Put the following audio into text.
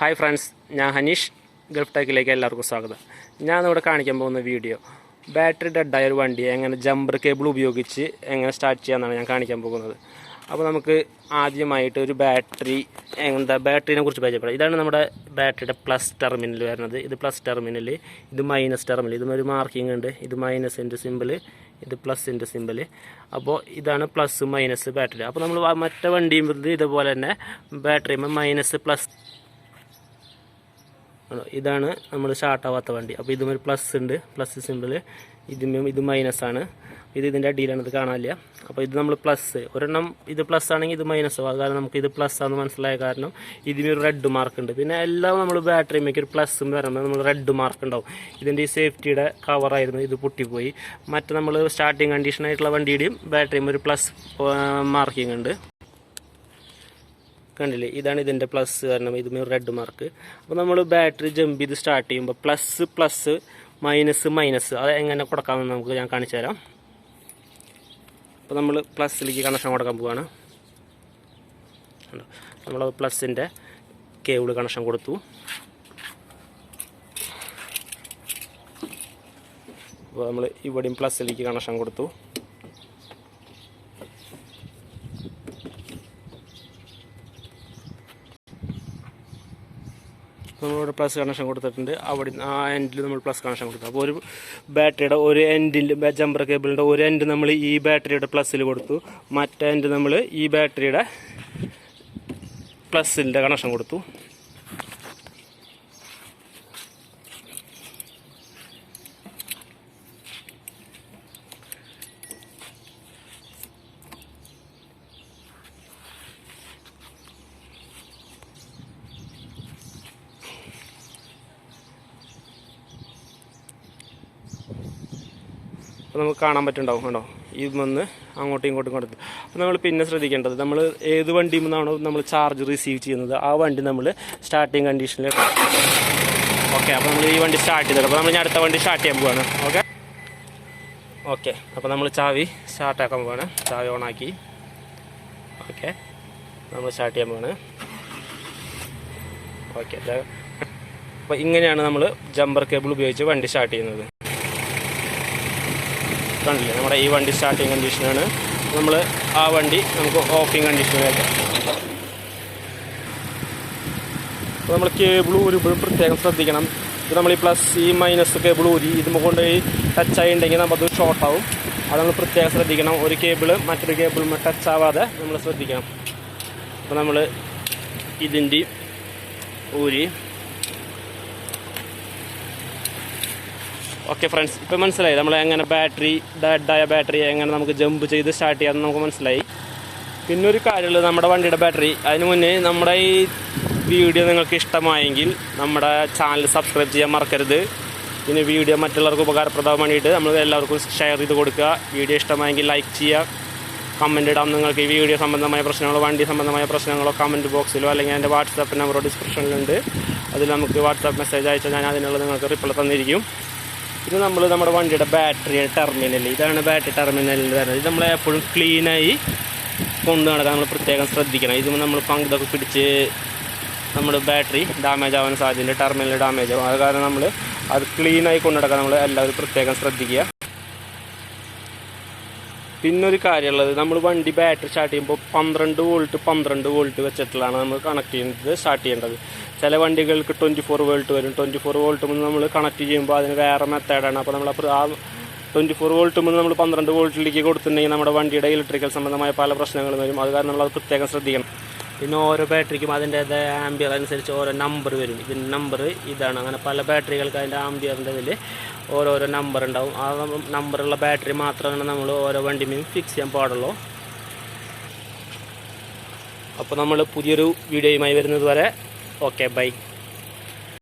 Hi friends, ഞാൻ Hanish. Gulf ടെക്കിലേക്ക് എല്ലാവർക്കും സ്വാഗതം. ഞാനിവിടെ കാണിക്കാൻ പോകുന്ന വീഡിയോ ബാറ്ററി ഡെഡായ ഒരു വണ്ടി എങ്ങനെ ജമ്പർ കേബിൾ ഉപയോഗിച്ച് എങ്ങനെ സ്റ്റാർട്ട് ചെയ്യാമെന്നാണ് ഞാൻ കാണിക്കാൻ പോകുന്നത്. അപ്പോൾ നമുക്ക് ആദ്യമായിട്ട് ഒരു ബാറ്ററിനെ കുറിച്ച് പരിചയപ്പെടാം. ഇതാണ് നമ്മുടെ ബാറ്ററിയുടെ പ്ലസ് ടെർമിനൽ വരുന്നത്. ഇത് പ്ലസ് ടെർമിനൽ, ഇത് മൈനസ് ടെർമിനൽ. ഇതൊരു മാർക്കിംഗ് ഉണ്ട്. ഇത് മൈനസിൻ്റെ സിമ്പിൾ, ഇത് പ്ലസിൻ്റെ സിമ്പിൾ. അപ്പോൾ ഇതാണ് പ്ലസ് മൈനസ് ബാറ്ററി. അപ്പോൾ നമ്മൾ മറ്റേ വണ്ടിയും ഇതുപോലെ തന്നെ ബാറ്ററി മൈനസ് പ്ലസ്, ഇതാണ് നമ്മൾ സ്റ്റാർട്ടാവാത്ത വണ്ടി. അപ്പോൾ ഇതും ഒരു പ്ലസ് ഉണ്ട്, പ്ലസ് സിമ്പിൾ. ഇത് മൈനസാണ്. ഇതിൻ്റെ അടിയിലാണ്, ഇത് കാണാനില്ല. അപ്പോൾ ഇത് നമ്മൾ പ്ലസ് ഒരെണ്ണം, ഇത് പ്ലസ് ആണെങ്കിൽ ഇത് മൈനസ് ആവും. കാരണം നമുക്ക് ഇത് പ്ലസ് ആണെന്ന് മനസ്സിലായ കാരണം ഇതിനൊരു റെഡ് മാർക്ക് ഉണ്ട്. പിന്നെ എല്ലാം നമ്മൾ ബാറ്ററിമേക്ക് ഒരു പ്ലസ് വരുമ്പോൾ നമ്മൾ റെഡ് മാർക്ക് ഉണ്ടാവും. ഇതിൻ്റെ ഈ സേഫ്റ്റിയുടെ കവറായിരുന്നു, ഇത് പൊട്ടിപ്പോയി. മറ്റേ നമ്മൾ സ്റ്റാർട്ടിങ് കണ്ടീഷനായിട്ടുള്ള വണ്ടിയുടെയും ബാറ്ററിയും ഒരു പ്ലസ് മാർക്കിംഗ് ഉണ്ട്. കണ്ടില്ലേ, ഇതാണ് ഇതിൻ്റെ പ്ലസ് കാരണം ഇതിന് റെഡ് മാർക്ക്. അപ്പോൾ നമ്മൾ ബാറ്ററി ജമ്പ് ചെയ്ത് സ്റ്റാർട്ട് ചെയ്യുമ്പോൾ പ്ലസ് പ്ലസ് മൈനസ് മൈനസ് അത് എങ്ങനെ കൊടുക്കാമെന്ന് നമുക്ക് ഞാൻ കാണിച്ചു തരാം. അപ്പോൾ നമ്മൾ പ്ലസ്സിലേക്ക് കണക്ഷൻ കൊടുക്കാൻ പോവുകയാണ്. നമ്മൾ പ്ലസിൻ്റെ കേബിൾ കണക്ഷൻ കൊടുത്തു. അപ്പോൾ നമ്മൾ ഇവിടെയും പ്ലസ്സിലേക്ക് കണക്ഷൻ കൊടുത്തു. നമ്മളിവിടെ പ്ലസ് കണക്ഷൻ കൊടുത്തിട്ടുണ്ട്. അവിടെ ആ എൻഡിൽ നമ്മൾ പ്ലസ് കണക്ഷൻ കൊടുത്തു. അപ്പോൾ ഒരു ബാറ്ററിയുടെ ഒരു എൻഡിൽ ജമ്പർ കേബിളിൻ്റെ ഒരു എൻഡ് നമ്മൾ ഈ ബാറ്ററിയുടെ പ്ലസ്സിൽ കൊടുത്തു, മറ്റേ എൻഡ് നമ്മൾ ഈ ബാറ്ററിയുടെ പ്ലസിൻ്റെ കണക്ഷൻ കൊടുത്തു. അപ്പോൾ നമുക്ക് കാണാൻ പറ്റുന്നുണ്ടാവും, കണ്ടോ, ഈ വന്ന് അങ്ങോട്ടും ഇങ്ങോട്ടും കൊടുത്തു. അപ്പോൾ നമ്മൾ പിന്നെ ശ്രദ്ധിക്കേണ്ടത്, നമ്മൾ ഏത് വണ്ടിയിൽ നിന്നാണോ നമ്മൾ ചാർജ് റിസീവ് ചെയ്യുന്നത് ആ വണ്ടി നമ്മൾ സ്റ്റാർട്ടിങ് കണ്ടീഷനിൽ. ഓക്കെ, അപ്പോൾ നമ്മൾ ഈ വണ്ടി സ്റ്റാർട്ട് ചെയ്തത്. അപ്പോൾ നമ്മൾ അടുത്ത വണ്ടി സ്റ്റാർട്ട് ചെയ്യാൻ പോവുകയാണ്. ഓക്കെ, അപ്പോൾ നമ്മൾ ചാവി സ്റ്റാർട്ടാക്കാൻ പോവുകയാണ്. ചാവി ഓണാക്കി. ഓക്കെ, നമ്മൾ സ്റ്റാർട്ട് ചെയ്യാൻ പോവുകയാണ്. ഓക്കെ, അപ്പോൾ ഇങ്ങനെയാണ് നമ്മൾ ജമ്പർ കേബിൾ ഉപയോഗിച്ച് വണ്ടി സ്റ്റാർട്ട് ചെയ്യുന്നത്. കണ്ടില്ലേ, നമ്മുടെ ഈ വണ്ടി സ്റ്റാർട്ടിങ് കണ്ടീഷനാണ്. നമ്മൾ ആ വണ്ടി നമുക്ക് ഓഫിങ് കണ്ടീഷനിലേക്ക്. അപ്പോൾ നമ്മൾ കേബിൾ ഊരുമ്പോഴും പ്രത്യേകം ശ്രദ്ധിക്കണം. ഇത് നമ്മൾ ഈ പ്ലസ് ഈ മൈനസ് കേബിൾ ഊരി ഇതും കൊണ്ട് ടച്ച് ആയിട്ടുണ്ടെങ്കിൽ നമുക്കത് ഷോർട്ടാവും. അത് നമ്മൾ പ്രത്യേകം ശ്രദ്ധിക്കണം. ഒരു കേബിൾ മറ്റൊരു കേബിൾ ടച്ച് ആവാതെ നമ്മൾ ശ്രദ്ധിക്കണം. അപ്പോൾ നമ്മൾ ഇതിൻ്റെ ഊരി. ഓക്കെ ഫ്രണ്ട്സ്, ഇപ്പോൾ മനസ്സിലായി നമ്മൾ എങ്ങനെ ഡെഡായ ബാറ്ററി എങ്ങനെ നമുക്ക് ജമ്പ് ചെയ്ത് സ്റ്റാർട്ട് ചെയ്യാമെന്ന് നമുക്ക് മനസ്സിലായി. പിന്നെ ഒരു കാര്യമുള്ളത്, നമ്മുടെ വണ്ടിയുടെ ബാറ്ററി, അതിന് മുന്നേ നമ്മുടെ ഈ വീഡിയോ നിങ്ങൾക്ക് ഇഷ്ടമായെങ്കിൽ നമ്മുടെ ചാനൽ സബ്സ്ക്രൈബ് ചെയ്യാൻ മറക്കരുത്. പിന്നെ വീഡിയോ മറ്റുള്ളവർക്ക് ഉപകാരപ്രദമാകാൻ വേണ്ടിയിട്ട് നമ്മൾ എല്ലാവർക്കും ഷെയർ ചെയ്ത് കൊടുക്കുക. വീഡിയോ ഇഷ്ടമായെങ്കിൽ ലൈക്ക് ചെയ്യുക, കമൻ്റ് ഇടാം. നിങ്ങൾക്ക് ഈ വീഡിയോ സംബന്ധമായ പ്രശ്നങ്ങളോ വണ്ടി സംബന്ധമായ പ്രശ്നങ്ങളോ കമൻറ്റ് ബോക്സിലോ അല്ലെങ്കിൽ എൻ്റെ വാട്സാപ്പ് നമ്പറോ ഡിസ്ക്രിപ്ഷനിലുണ്ട്. അതിൽ നമുക്ക് വാട്സാപ്പ് മെസ്സേജ് അയച്ചാൽ ഞാൻ അതിനുള്ള നിങ്ങൾക്ക് റിപ്ലൈ തന്നിരിക്കും. ഇത് നമ്മൾ നമ്മുടെ വണ്ടിയുടെ ബാറ്ററി ടെർമിനൽ, ഇതാണ് ബാറ്ററി ടെർമിനലിൽ വരുന്നത്. ഇത് നമ്മൾ എപ്പോഴും ക്ലീനായി കൊണ്ടു നടക്കാൻ നമ്മൾ പ്രത്യേകം ശ്രദ്ധിക്കണം. ഇത് നമ്മൾ ഇതൊക്കെ പിടിച്ച് നമ്മൾ ബാറ്ററി ഡാമേജ് ആവാൻ സാധ്യതയുണ്ട്, ടെർമിനൽ ഡാമേജ് ആവും. അത് കാരണം നമ്മൾ അത് ക്ലീനായി കൊണ്ടു നടക്കാൻ നമ്മൾ എല്ലാവരും പ്രത്യേകം ശ്രദ്ധിക്കുക. പിന്നൊരു കാര്യമുള്ളത്, നമ്മൾ വണ്ടി ബാറ്ററി സ്റ്റാർട്ട് ചെയ്യുമ്പോൾ 12 വോൾട്ട് വെച്ചിട്ടുള്ളതാണ് നമ്മൾ കണക്ട് ചെയ്യുന്നത് സ്റ്റാർട്ട് ചെയ്യേണ്ടത്. ചില വണ്ടികൾക്ക് 24 വോൾട്ട് വരും. 24 വോൾട്ട് മുതൽ നമ്മൾ കണക്ട് ചെയ്യുമ്പോൾ അതിന് വേറെ മെത്തേഡാണ്. അപ്പോൾ നമ്മൾ ആ 24 വോൾട്ട് മുതൽ നമ്മൾ 12 വോൾട്ടിലേക്ക് കൊടുത്തിട്ടുണ്ടെങ്കിൽ നമ്മുടെ വണ്ടിയുടെ ഇലക്ട്രിക്കൽ സംബന്ധമായ പല പ്രശ്നങ്ങളും വരും. അത് കാരണം നമ്മളത് പ്രത്യേകം ശ്രദ്ധിക്കണം. പിന്നെ ഓരോ ബാറ്ററിക്കും അതിൻ്റേതായ ആംബിയർ അനുസരിച്ച് ഓരോ നമ്പർ വരും. ഇതിൻ്റെ നമ്പർ ഇതാണ്. അങ്ങനെ പല ബാറ്ററികൾക്ക് അതിൻ്റെ ആംബിയറിൻ്റെ ഇതിൽ ഓരോരോ നമ്പർ ഉണ്ടാവും. ആ നമ്പറുള്ള ബാറ്ററി മാത്രമാണ് നമ്മൾ ഓരോ വണ്ടിയും ഫിക്സ് ചെയ്യാൻ പാടുള്ളൂ. അപ്പോൾ നമ്മൾ പുതിയൊരു വീഡിയോയുമായി വരുന്നത് വരെ ഓക്കെ, ബൈ.